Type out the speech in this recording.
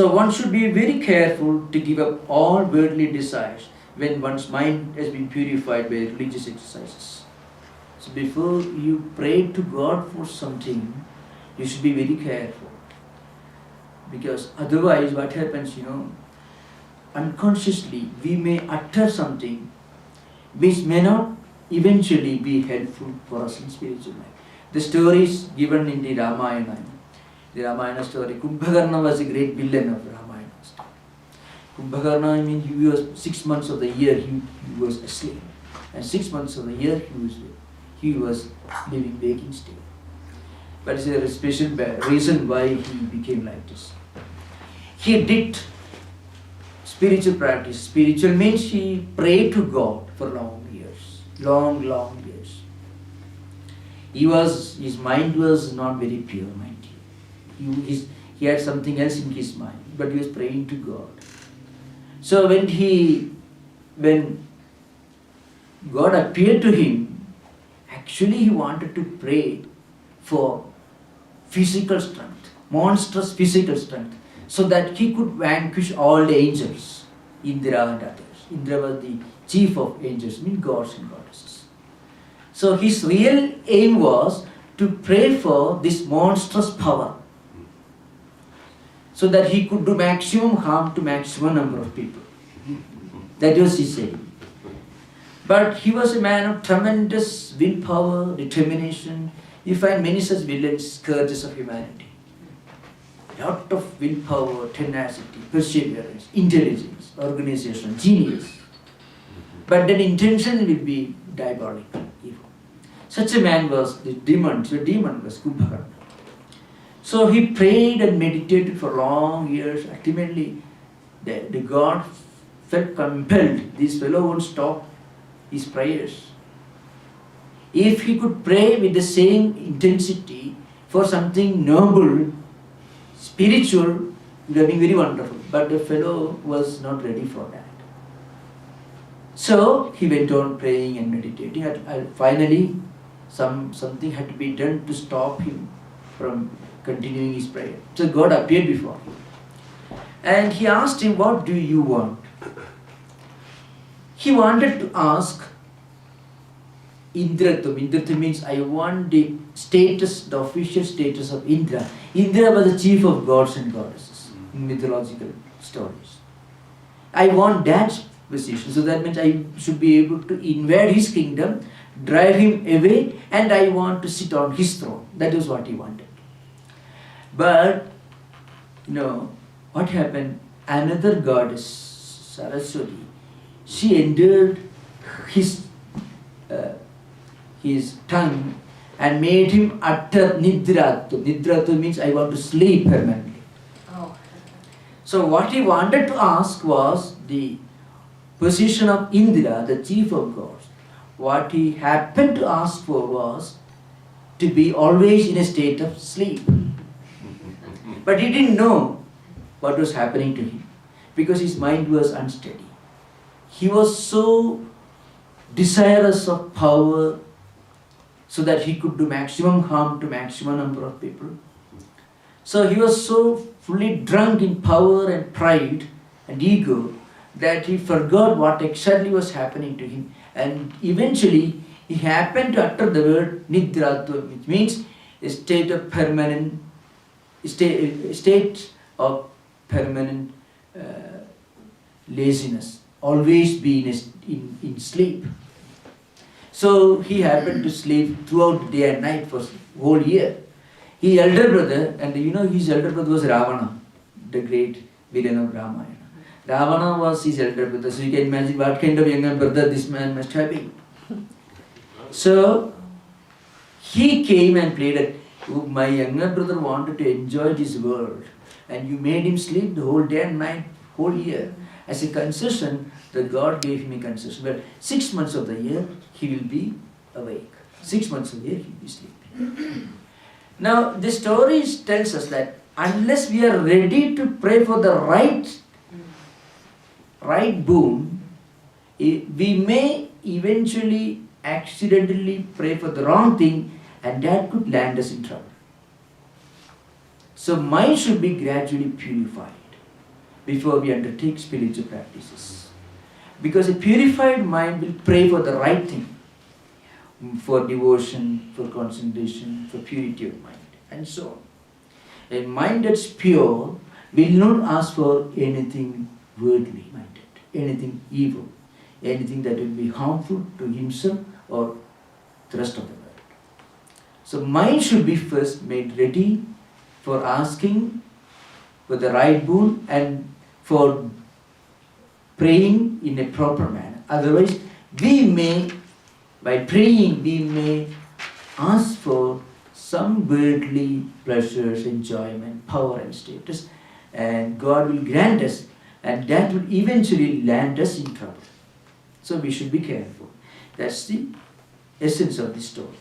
So one should be very careful to give up all worldly desires when one's mind has been purified by religious exercises. So before you pray to God for something, you should be very careful. Because otherwise what happens, unconsciously we may utter something which may not eventually be helpful for us in spiritual life. The story is given in the Ramayana. The Ramayana story. Kumbhakarna was a great villain of the Ramayana story. Kumbhakarna, he was 6 months of the year he was asleep. And 6 months of the year he was living waking state. But it's a special reason why he became like this. He did spiritual practice. Spiritual means he prayed to God for long years. Long years. His mind was not very pure mind. He had something else in his mind, but he was praying to God. So when God appeared to him, actually he wanted to pray for physical strength, monstrous physical strength, so that he could vanquish all the angels, Indra and others. Indra was the chief of angels, means gods and goddesses. So his real aim was to pray for this monstrous power, so that he could do maximum harm to maximum number of people. That was his aim. But he was a man of tremendous willpower, determination. You find many such villains, scourges of humanity. Lot of willpower, tenacity, perseverance, intelligence, organization, genius. But that intention will be diabolical, evil. Such a man was the demon was Kumbhakarna. So he prayed and meditated for long years. Ultimately, the God felt compelled. This fellow won't stop his prayers. If he could pray with the same intensity for something noble, spiritual, it would have been very wonderful. But the fellow was not ready for that. So he went on praying and meditating. And finally, something had to be done to stop him from continuing his prayer. So God appeared before him. And he asked him, what do you want? He wanted to ask Indratum. Indratum means I want the official status of Indra. Indra was the chief of gods and goddesses in mythological stories. I want that position. So that means I should be able to invade his kingdom, drive him away, and I want to sit on his throne. That was what he wanted. But, what happened? Another goddess, Saraswati, she entered his tongue and made him utter nidratu. Nidratu means I want to sleep permanently. Oh. So what he wanted to ask was the position of Indra, the chief of gods. What he happened to ask for was to be always in a state of sleep. But he didn't know what was happening to him because his mind was unsteady. He was so desirous of power so that he could do maximum harm to maximum number of people. So he was so fully drunk in power and pride and ego that he forgot what exactly was happening to him. And eventually he happened to utter the word nidratu, which means a state of permanent laziness, always be in sleep. So he happened to sleep throughout day and night for whole year. His elder brother, and his elder brother was Ravana, the great villain of Ramayana. Ravana was his elder brother, so you can imagine what kind of younger brother this man must have been. So he came and played it. My younger brother wanted to enjoy this world, and you made him sleep the whole day and night, whole year. As a concession, the God gave him a concession. But 6 months of the year, he will be awake. 6 months of the year, he will be sleeping. Now, the story tells us that unless we are ready to pray for the right boon, we may eventually accidentally pray for the wrong thing, and that could land us in trouble. So mind should be gradually purified. before we undertake spiritual practices. Because a purified mind will pray for the right thing, for devotion, for concentration, for purity of mind, and so on. A mind that's pure will not ask for anything worldly minded, anything evil, anything that will be harmful to himself or the rest of the world. So mind should be first made ready for asking for the right boon and for praying in a proper manner. Otherwise, by praying, we may ask for some worldly pleasures, enjoyment, power and status, and God will grant us, and that will eventually land us in trouble. So we should be careful. That's the essence of the story.